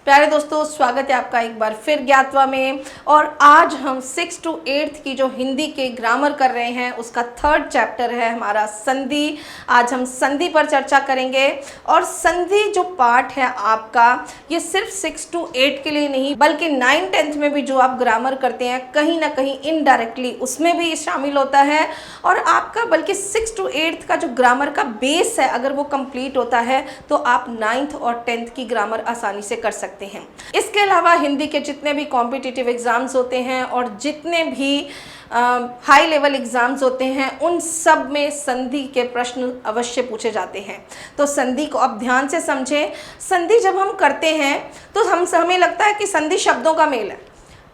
प्यारे दोस्तों, स्वागत है आपका एक बार फिर ज्ञातवा में। और आज हम 6 to 8 की जो हिंदी के ग्रामर कर रहे हैं उसका 3rd चैप्टर है हमारा संधि। आज हम संधि पर चर्चा करेंगे। और संधि जो पार्ट है आपका, ये सिर्फ 6 to 8 के लिए नहीं बल्कि 9th 10th में भी जो आप ग्रामर करते हैं कहीं ना कहीं इनडायरेक्टली उसमें भी शामिल होता है। और आपका बल्कि 6 to 8 का जो ग्रामर का बेस है अगर वो कंप्लीट होता है तो आप 9th और 10th की ग्रामर आसानी से कर सकते हैं। इसके अलावा हिंदी के जितने भी कॉम्पिटिटिव एग्जाम्स होते हैं और जितने भी हाई लेवल एग्जाम्स होते हैं उन सब में संधि के प्रश्न अवश्य पूछे जाते हैं। तो संधि को अब ध्यान से समझें। संधि जब हम करते हैं तो हमें लगता है कि संधि शब्दों का मेल है,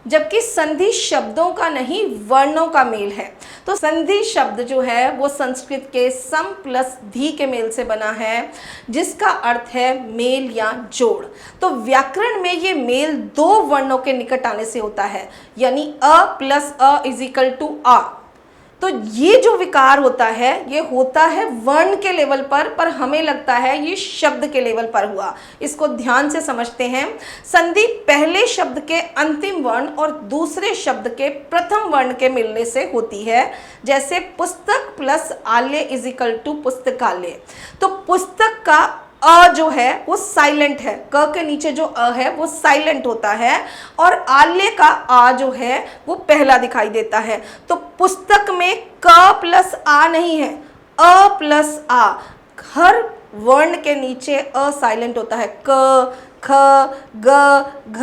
जबकि संधि शब्दों का नहीं वर्णों का मेल है। तो संधि शब्द जो है वो संस्कृत के सम प्लस धी के मेल से बना है, जिसका अर्थ है मेल या जोड़। तो व्याकरण में ये मेल दो वर्णों के निकट आने से होता है, यानी अ प्लस अ इज इक्वल टू आ। तो ये जो विकार होता है ये होता है वर्ण के लेवल पर हमें लगता है ये शब्द के लेवल पर हुआ। इसको ध्यान से समझते हैं। संधि पहले शब्द के अंतिम वर्ण और दूसरे शब्द के प्रथम वर्ण के मिलने से होती है। जैसे पुस्तक प्लस आल्य इज इक्वल टू पुस्तकालय। तो पुस्तक का अ जो है वो साइलेंट है, क के नीचे जो अ है वो साइलेंट होता है, और आल्य का आ जो है वो पहला दिखाई देता है। तो पुस्तक में क प्लस आ नहीं है, अ प्लस आ। हर वर्ण के नीचे अ साइलेंट होता है। क, ख, ग, घ,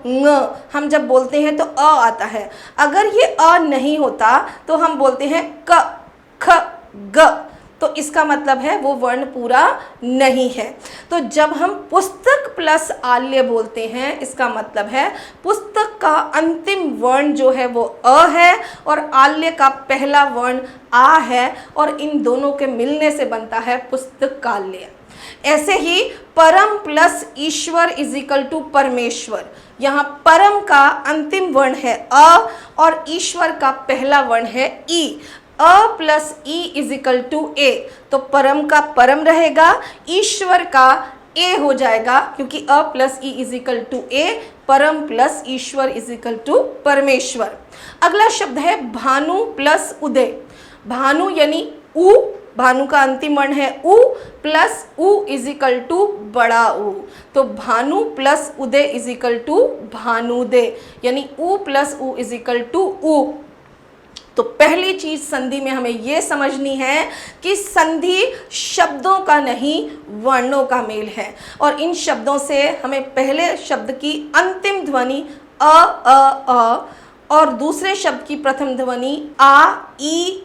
ङ हम जब बोलते हैं तो अ आता है। अगर ये अ नहीं होता तो हम बोलते हैं क, ख, ग, तो इसका मतलब है वो वर्ण पूरा नहीं है। तो जब हम पुस्तक प्लस आल्य बोलते हैं इसका मतलब है पुस्तक का अंतिम वर्ण जो है वो अ है और आल्य का पहला वर्ण आ है, और इन दोनों के मिलने से बनता है पुस्तकालय। ऐसे ही परम प्लस ईश्वर इज इक्वल टू परमेश्वर। यहाँ परम का अंतिम वर्ण है अ और ईश्वर का पहला वर्ण है ई। अ प्लस ई इज इक्वल टू ए। तो परम का परम रहेगा, ईश्वर का ए हो जाएगा, क्योंकि अ प्लस ई इज इक्वल टू ए। परम प्लस ईश्वर इज इक्वल टू परमेश्वर। अगला शब्द है भानु प्लस उदय। भानु यानी उ, भानु का अंतिम वर्ण है उ, प्लस उ इज इक्वल टू बड़ा उ। तो भानु प्लस उदय इज इक्वल टू भानुदय, यानी उ प्लस उ इज इक्वल टू उ। तो पहली चीज संधि में हमें यह समझनी है कि संधि शब्दों का नहीं वर्णों का मेल है। और इन शब्दों से हमें पहले शब्द की अंतिम ध्वनि अ और दूसरे शब्द की प्रथम ध्वनि आ, ई,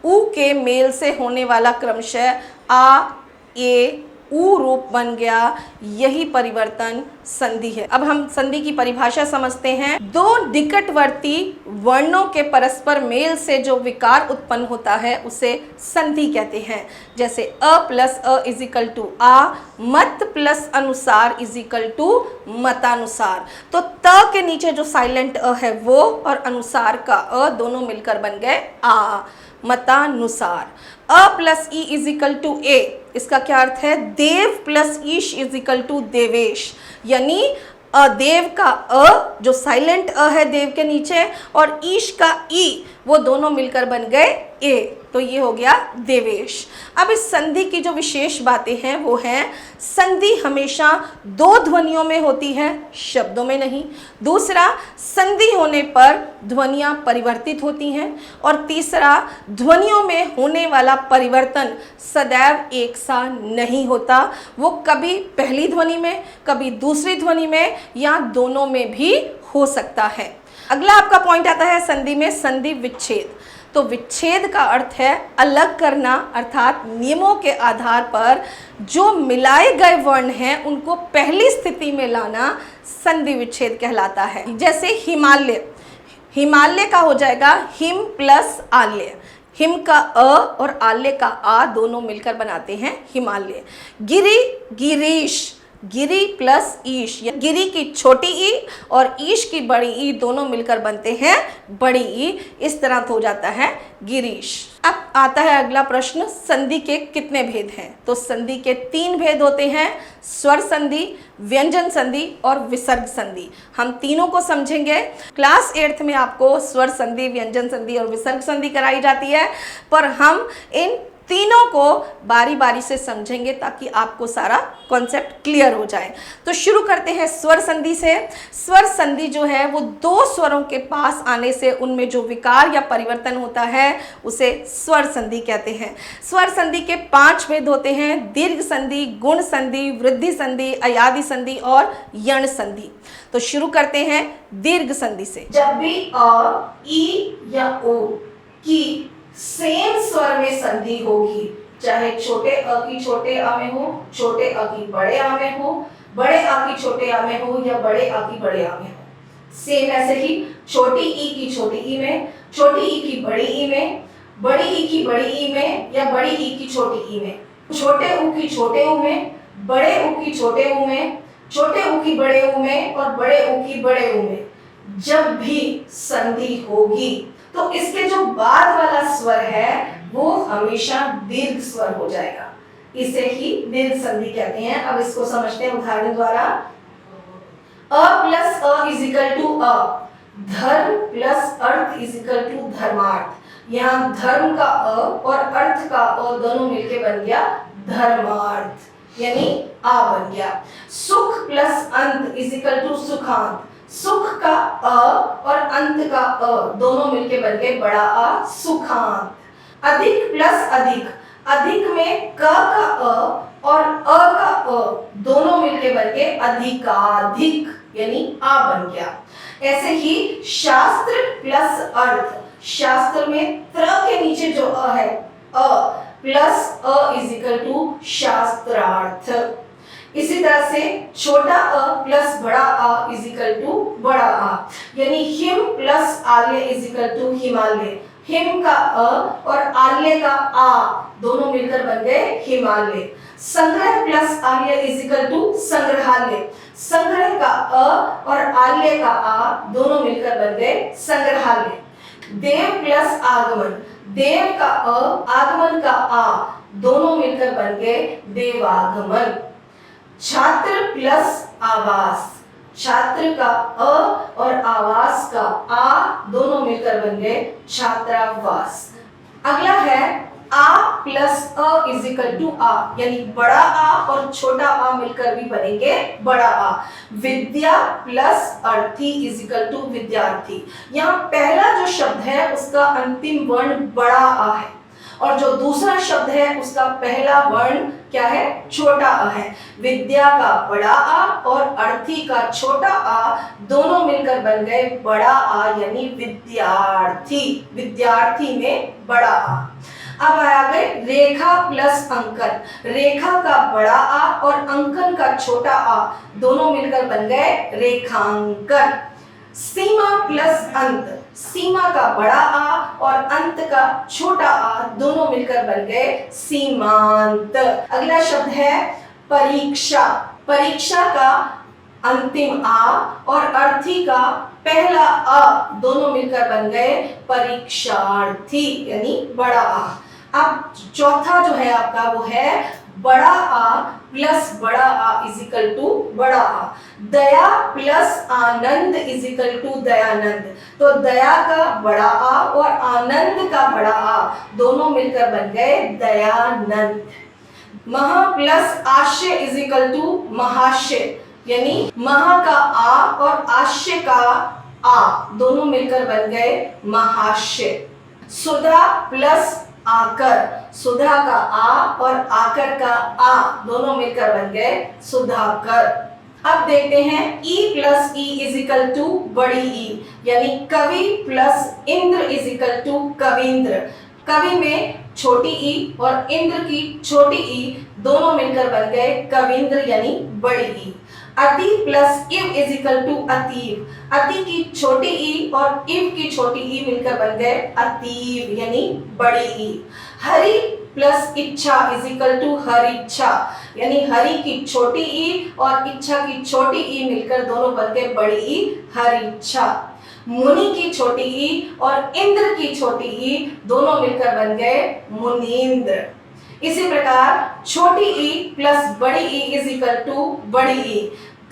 उ के मेल से होने वाला क्रमशः आ, ए, उ रूप बन गया। यही परिवर्तन संधि है। अब हम संधि की परिभाषा समझते हैं। दो निकटवर्ती वर्णों के परस्पर मेल से जो विकार उत्पन्न होता है उसे संधि कहते हैं। जैसे अ प्लस अ इज इक्वल टू आ, मत प्लस अनुसार इज इक्वल टू मतानुसार। तो त के नीचे जो साइलेंट अ है वो और अनुसार का अ दोनों मिलकर बन गए आ, मतानुसार। अ प्लस ई इज इक्वल टू ए। इसका क्या अर्थ है? देव प्लस ईश इज इक्वल टू देवेश, यानी देव का अ जो साइलेंट अ है देव के नीचे और ईश का ई वो दोनों मिलकर बन गए ए, तो ये हो गया देवेश। अब इस संधि की जो विशेष बातें हैं वो हैं, संधि हमेशा दो ध्वनियों में होती है, शब्दों में नहीं। दूसरा, संधि होने पर ध्वनियां परिवर्तित होती हैं। और तीसरा, ध्वनियों में होने वाला परिवर्तन सदैव एक सा नहीं होता, वो कभी पहली ध्वनि में कभी दूसरी ध्वनि में या दोनों में भी हो सकता है। अगला आपका पॉइंट आता है संधि में संधि विच्छेद। तो विच्छेद का अर्थ है अलग करना, अर्थात नियमों के आधार पर जो मिलाए गए वर्ण हैं उनको पहली स्थिति में लाना संधि विच्छेद कहलाता है। जैसे हिमालय, हिमालय का हो जाएगा हिम प्लस आल्य। हिम का अ और आल्य का आ दोनों मिलकर बनाते हैं हिमालय। गिरि, गिरीश, गिरी प्लस ईश, गिरी की छोटी ई और ईश की बड़ी ई दोनों मिलकर बनते हैं बड़ी ई। इस तरह हो जाता है गिरीश। अब आता है अगला प्रश्न, संधि के कितने भेद हैं? तो संधि के 3 भेद होते हैं, स्वर संधि, व्यंजन संधि और विसर्ग संधि। हम तीनों को समझेंगे। क्लास 8th में आपको स्वर संधि, व्यंजन संधि और विसर्ग संधि कराई जाती है, पर हम इन तीनों को बारी बारी से समझेंगे ताकि आपको सारा कॉन्सेप्ट क्लियर हो जाए। तो शुरू करते हैं स्वर संधि से। स्वर संधि जो है वो 2 स्वरों के पास आने से उनमें जो विकार या परिवर्तन होता है उसे स्वर संधि कहते हैं। स्वर संधि के 5 भेद होते हैं, दीर्घ संधि, गुण संधि, वृद्धि संधि, अयादि संधि और यण संधि। तो शुरू करते हैं दीर्घ संधि से। जब भी अ, ई या ओ की सेम स्वर में संधि होगी, चाहे छोटे अ की छोटे अ में हो, छोटे अ की बड़े अ में हो, बड़े अ की छोटे अ में हो या बड़े अ की बड़े अ में हो। सेम ऐसे ही छोटी ई की छोटी ई में, छोटी ई की बड़ी ई में, बड़ी ई की बड़ी ई में या बड़ी ई की छोटी ई में, छोटे ऊ की छोटे ऊ में, बड़े ऊ की छोटे ऊ में, छोटे ऊ की बड़े ऊ में और बड़े ऊ की बड़े ऊ में जब भी संधि होगी तो इसके जो बाद वाला स्वर है वो हमेशा दीर्घ स्वर हो जाएगा। इसे ही दीर्घ संधि कहते हैं। अब इसको समझते हैं उदाहरण द्वारा। अ प्लस अ इज इक्वल टू अ, धर्म प्लस अर्थ इज इक्वल टू धर्मार्थ। यहाँ धर्म का अ और अर्थ का अ दोनों मिलके बन गया धर्मार्थ, यानी आ बन गया। सुख प्लस अंत इज इक्वल टू सुखांत। सुख का अ और अंत का अ दोनों मिलके बन गए बड़ा आ, सुखांत। अधिक प्लस अधिक, अधिक में क का अ और अ का अ दोनों मिलके बन गए अधिकाधिक, यानी आ बन गया। ऐसे ही शास्त्र प्लस अर्थ, शास्त्र में त्र के नीचे जो अ है, अ प्लस अ इज इक्वल टू शास्त्रार्थ। इसी तरह से छोटा अ प्लस बड़ा आ इज इक्वल टू बड़ा आ, यानी हिम प्लस आल्य इज इक्वल टू हिमालय। हिम का अ और आल्य का आ दोनों मिलकर बन गए हिमालय। संग्रह प्लस आल्य इज इक्वल टू संग्रहालय। संग्रह का अ और आल्य का आ दोनों मिलकर बन गए संग्रहालय। देव प्लस आगमन, देव का अ आगमन का आ दोनों मिलकर बन गए देवागमन। छात्र प्लस आवास, छात्र का अ और आवास का आ दोनों मिलकर बन गए छात्रावास। अगला है आ प्लस अ इज इक्वल टू आ, यानी बड़ा आ और छोटा आ मिलकर भी बनेंगे बड़ा आ। विद्या प्लस अर्थी इज इक्वल टू विद्यार्थी। यहाँ पहला जो शब्द है उसका अंतिम वर्ण बड़ा आ है और जो दूसरा शब्द है उसका पहला वर्ण क्या है, छोटा आ है। विद्या का बड़ा आ और अर्थी का छोटा आ दोनों मिलकर बन गए बड़ा आ, यानी विद्यार्थी। विद्यार्थी में बड़ा आ। अब आ गए रेखा प्लस अंकन। रेखा का बड़ा आ और अंकन का छोटा आ दोनों मिलकर बन गए रेखांकन। सीमा प्लस अंत, सीमा का बड़ा आ और अंत का छोटा आ दोनों मिलकर बन गए सीमांत। अगला शब्द है परीक्षा। परीक्षा का अंतिम आ और अर्थी का पहला आ दोनों मिलकर बन गए परीक्षार्थी, यानी बड़ा आ। अब चौथा जो है आपका वो है बड़ा आ प्लस बड़ा आ इज इक्वल टू बड़ा आ। दया प्लस आनंद इज इक्वल टू दयानंद। तो दया का बड़ा आ और आनंद का बड़ा आ दोनों मिलकर बन गए दयानंद। महा प्लस आश्य इज इक्वल टू महाश्य, यानी महा का आ और आश्य का आ दोनों मिलकर बन गए महाश्य। सुधा प्लस आकर, सुधा का आ और आकर का आ दोनों मिलकर बन गए सुधाकर। अब देखते हैं ई प्लस ई इज इक्वल टू बड़ी ई, यानी कवि प्लस इंद्र इज इक्वल टू कविंद्र। कवि में छोटी ई और इंद्र की छोटी ई दोनों मिलकर बन गए कविंद्र, यानी बड़ी ई। अति प्लस इव इज इक्वल टू अतीव। अति की छोटी ई और इव की छोटी ई मिलकर बन गए अतीव, यानी बड़ी ई। हरि प्लस इच्छा इज इक्वल टू हरिच्छा, यानी हरि की छोटी ई और इच्छा की छोटी ई मिलकर दोनों बन गए बड़ी ई हरिच्छा। मुनि की छोटी ई और इंद्र की छोटी ई दोनों मिलकर बन गए मुनींद्र। इसी प्रकार छोटी ई प्लस बड़ी ई इज इक्वल टू बड़ी ई।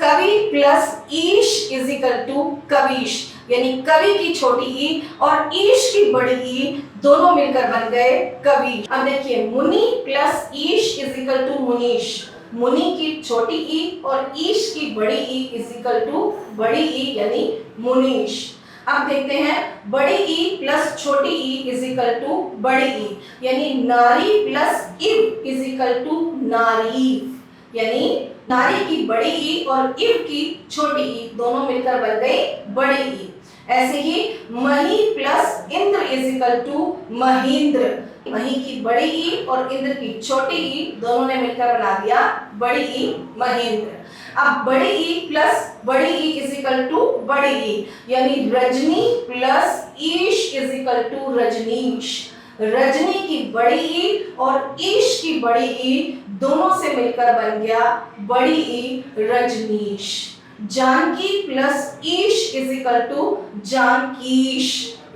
कवि प्लस ईश इज इक्वल टू कवीश, यानी कवि की छोटी ई और ईश की बड़ी ई दोनों मिलकर बन गए कवि। अब देखिए मुनि प्लस ईश इज इक्वल टू मुनीश। मुनि की छोटी ई और ईश की बड़ी ई इज इक्वल टू बड़ी ई यानी मुनीश। अब देखते हैं बड़ी ई प्लस छोटी ई इज इक्वल टू बड़ी ई, यानी नारी प्लस इव इज इक्वल टू नारी, यानी नारी की बड़ी ई और इव की छोटी ई दोनों मिलकर बन गई बड़ी ई। ऐसे ही मही प्लस इंद्र इज इक्वल टू महींद्र। मही की बड़ी ई और इंद्र की छोटी ई दोनों ने मिलकर बना दिया बड़ी ई महेंद्र। अब बड़ी ई प्लस बड़ी ई इज इक्वल टू बड़ी ई, यानी रजनी प्लस ईश इज इक्वल टू रजनीश। रजनी की बड़ी ई और ईश की बड़ी ई दोनों से मिलकर बन गया बड़ी ई रजनीश। जानकी प्लस ईश इज इक्वल टू जानकीश,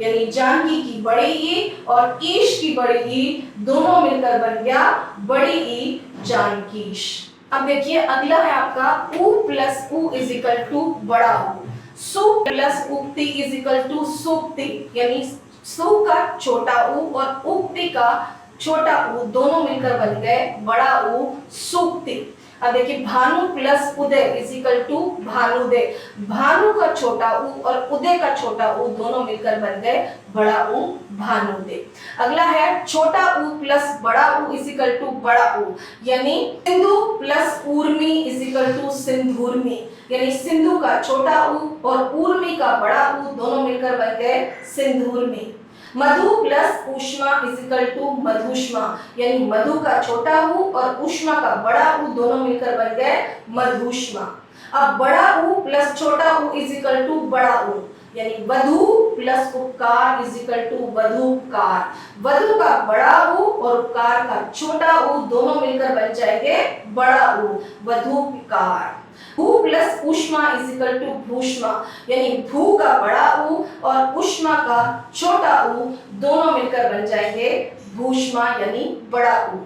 यानी जानकी की बड़ी ई और ईश की बड़ी ई दोनों मिलकर बन गया बड़ी ई जानकीश। अब देखिए अगला है आपका उ प्लस उ इज इक्वल टू बड़ा उ। सु प्लस उक्ति इज इक्वल टू सुक्ति, यानी सु का छोटा उ और उक्ति का छोटा उ दोनों मिलकर बन गए बड़ा उ सुक्ति। अब देखिए भानु प्लस उदय इज इक्वल टू भानुदय। भानु का छोटा उ और उदय का छोटा उ दोनों मिलकर बन गए बड़ा उ भानुदय। अगला है छोटा उ प्लस बड़ा उ इज इक्वल टू बड़ा उ, यानी सिंधु प्लस ऊर्मी इज इक्वल टू सिंधुर्मी, यानी सिंधु का छोटा उ और ऊर्मी का बड़ा उ दोनों मिलकर बन गए सिंधुर्मी। मधु प्लस ऊष्मा इज इक्वल टू मधुष्मा, यानी मधु का छोटा उ और ऊष्मा का बड़ा उ दोनों मिलकर बन गए मधुष्मा। अब बड़ा उ प्लस छोटा उ इज इक्वल टू बड़ा उ, यानी वधु प्लस उपकार इज इक्वल टू वधुपकार। वधु का बड़ा उ और उपकार का छोटा उ दोनों मिलकर बन जाएंगे बड़ा उ वधुपकार। भू प्लस ऊष्मा इज इक्वल टू भूष्मा, यानी भू का बड़ा उ और ऊष्मा का छोटा उ दोनों मिलकर बन जाएंगे भूष्मा यानी बड़ा उ।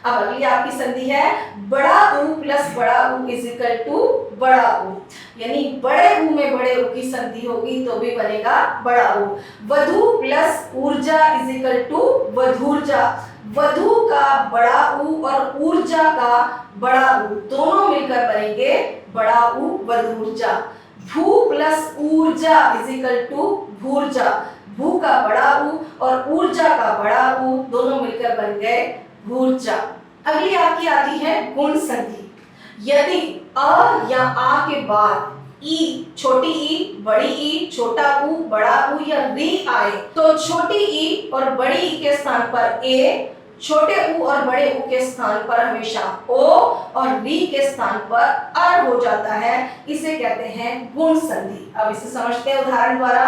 अब अगली आपकी संधि है बड़ा उ प्लस बड़ा उ इज इक्वल टू बड़ा उ, यानी बड़े उ में बड़े उ की संधि होगी तो भी बनेगा बड़ा उ। वधु प्लस ऊर्जा इज इक्वल टू वधूर्जा। वधु का बड़ा उ और ऊर्जा का बड़ा उ दोनों मिलकर बनेंगे बड़ा उ वधूर्जा। भू प्लस ऊर्जा इज इक्वल टू भूर्जा। भू का बड़ा उ और ऊर्जा का बड़ा उ दोनों मिलकर बन गए भूर्जा। अगली आपकी आती है गुण संधि। यदि अ या आ के बाद ई, छोटी ई, बड़ी ई, छोटा उ, बड़ा उ या री आए तो छोटी ई और बड़ी ई के स्थान पर ए, छोटे उ और बड़े उ के स्थान पर हमेशा ओ और री के स्थान पर अर हो जाता है। इसे कहते हैं गुण संधि। अब इसे समझते हैं उदाहरण द्वारा।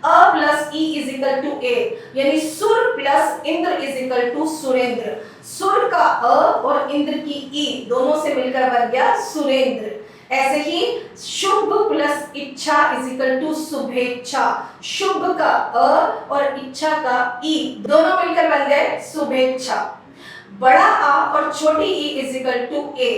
अ प्लस ई इज इक्वल टू ए, यानी सुर प्लस इंद्र इज इक्वल टू सुरेंद्र। सुर का अ और इंद्र की ई दोनों से मिलकर बन गया सुरेंद्र। ऐसे ही शुभ प्लस इच्छा इज इक्वल टू शुभेच्छा। शुभ का अ और इच्छा का ई दोनों मिलकर बन गए शुभेच्छा। बड़ा आ और छोटी ई इज इक्वल टू ए।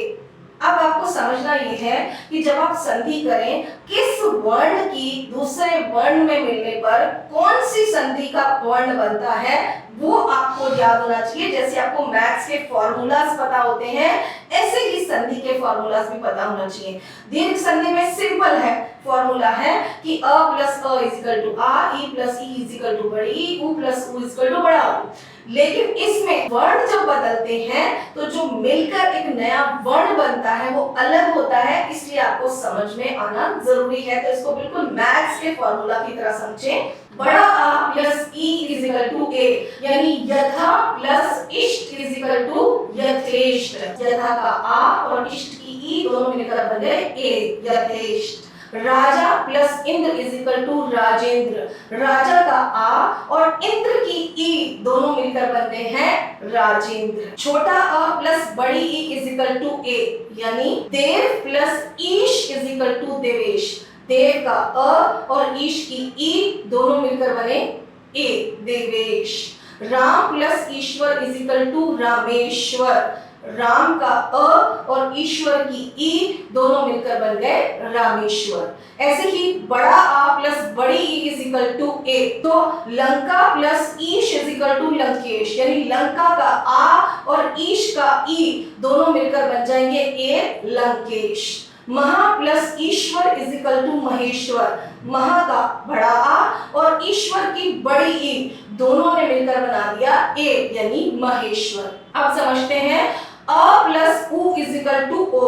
अब आपको समझना ये है कि जब आप संधि करें किस वर्ण की दूसरे वर्ण में मिलने पर कौन सी संधि का वर्ण बनता है वो आपको याद होना चाहिए। जैसे आपको मैथ्स के फॉर्मूलाज पता होते हैं ऐसे ही संधि के फॉर्मूलाज भी पता होना चाहिए। दीर्घ संधि में सिंपल है, फॉर्मूला है कि अ प्लस अ इज इक्वल टू आ, ई प्लस ई इज इक्वल टू बड़ी ई, उ प्लस उ इज इक्वल टू बड़ा उ। लेकिन इसमें वर्ण जब बदलते हैं तो जो मिलकर एक नया वर्ण बनता है वो अलग होता है, इसलिए आपको समझ में आना जरूरी है। तो इसको बिल्कुल मैथ्स के फॉर्मूला की तरह समझें। बड़ा आ प्लस ई इज इक्वल टू ए, यानी यथा प्लस इष्ट इज इक्वल टू यथेष्ट। यथा का आ और इष्ट की ई दोनों मिलकर बन गए ए, यथेष्ट। राजा प्लस इंद्र इज इक्वल टू राजेंद्र। राजा का आ और इंद्र की ई दोनों मिलकर बनते हैं राजेंद्र। छोटा अ प्लस बड़ी ई इज इक्वल टू ए, यानी देव प्लस ईश इज इक्वल टू देवेश। देव का अ और ईश की ई दोनों मिलकर बने ए, देवेश। राम प्लस ईश्वर इज इक्वल टू रामेश्वर। राम का अ और ईश्वर की ई दोनों मिलकर बन गए रामेश्वर। ऐसे ही बड़ा आ प्लस बड़ी ई इज इक्वल टू ए, तो लंका प्लस ईश इज इक्वल टू लंकेश, यानी लंका का आ और ईश का ई दोनों मिलकर बन जाएंगे ए, लंकेश। महा प्लस ईश्वर इज इक्वल टू महेश्वर। महा का बड़ा आ और ईश्वर की बड़ी ई दोनों ने मिलकर बना दिया ए, यानी महेश्वर। अब समझते हैं अ प्लस उ इज इक्वल टू ओ,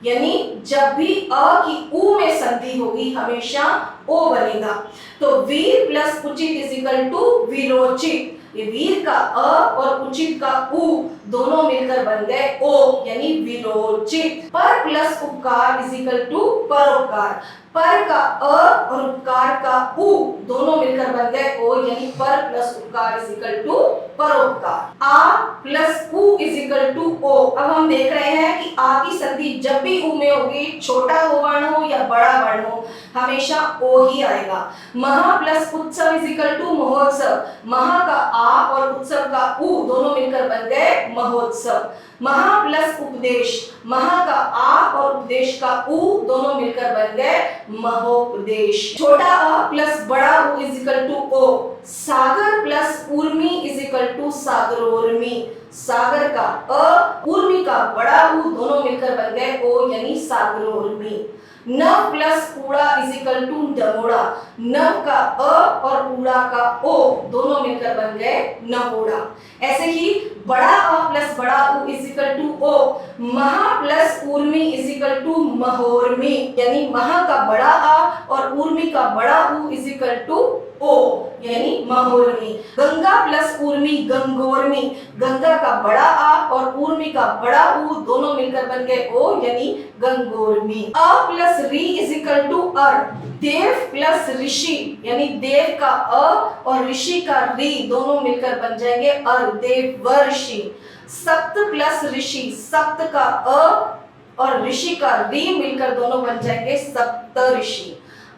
यानी जब भी अ की उ में संधि होगी हमेशा ओ बनेगा। तो वीर प्लस उचित इज इक्वल टू वीरोचित। ये वीर का अ और उचित का उ दोनों मिलकर बन गए ओ, यानी वीरोचित। पर प्लस उपकार इज इक्वल टू परोपकार। पर का अ और उपकार का उ दोनों मिलकर बन गए ओ, यानी पर प्लस उपकार इज इक्वल टू परोपकार। आ प्लस उ इज इक्वल टू ओ। अब हम देख रहे हैं कि आ की संधि जब भी उ में होगी, छोटा हो वर्ण हो या बड़ा वर्ण हो, हमेशा ओ ही आएगा। महा प्लस उत्सव इज इक्वल टू महोत्सव। महा का आ और उत्सव का उ दोनों मिलकर बन गए महोत्सव। महा प्लस उपदेश। महा का आ और उपदेश का उ दोनों मिलकर बन गए महोपदेश। छोटा अ प्लस बड़ा उ इज इक्वल टू ओ। सागर प्लस उर्मी इज इक्वल टू सागरोर्मी। सागर का अ, उर्मी का बड़ा उ दोनों मिलकर बन गए ओ, यानी सागरोर्मी। नव प्लस ऊड़ा इज इक्वल टू डमोड़ा। नव का अ और ऊड़ा का ओ दोनों मिलकर बन गए नवोड़ा। ऐसे ही बड़ा अ प्लस बड़ा उ इज इक्वल टू ओ। महा प्लस उर्मी इज इक्वल टू महोर्मी, यानी महा का बड़ा आ और उर्मी का बड़ा उ इज इक्वल टू ओ, यानी महोर्मी। गंगा प्लस उर्मी गंगोर्मी। गंगा का बड़ा आ और उर्मी का बड़ा उ दोनों मिलकर बन गए ओ, यानी गंगोर्मी। अ प्लस री इज इक्वल टू अर। देव प्लस ऋषि, यानी देव का अ और ऋषि का री दोनों मिलकर बन जाएंगे अर, देवर्षि। सप्त प्लस ऋषि। सप्त का अ और ऋषि का री मिलकर दोनों बन जाएंगे सप्तऋषि।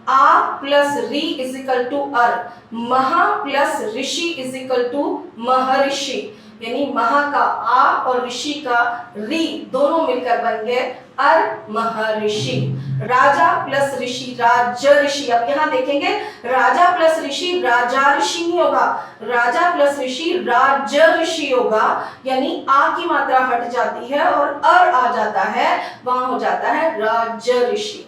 आ प्लस री इज इक्वल टू अर। महा प्लस ऋषि इज इक्वल टू महर्षि, यानी महा का आ और ऋषि का री दोनों मिलकर बन गए अर, महर्षि। राजा प्लस ऋषि राजर्षि। अब यहाँ देखेंगे राजा प्लस ऋषि राजा ऋषि नहीं होगा, राजा प्लस ऋषि राजर्षि होगा, यानी आ की मात्रा हट जाती है और अर आ जाता है, वहां हो जाता है राजर्षि।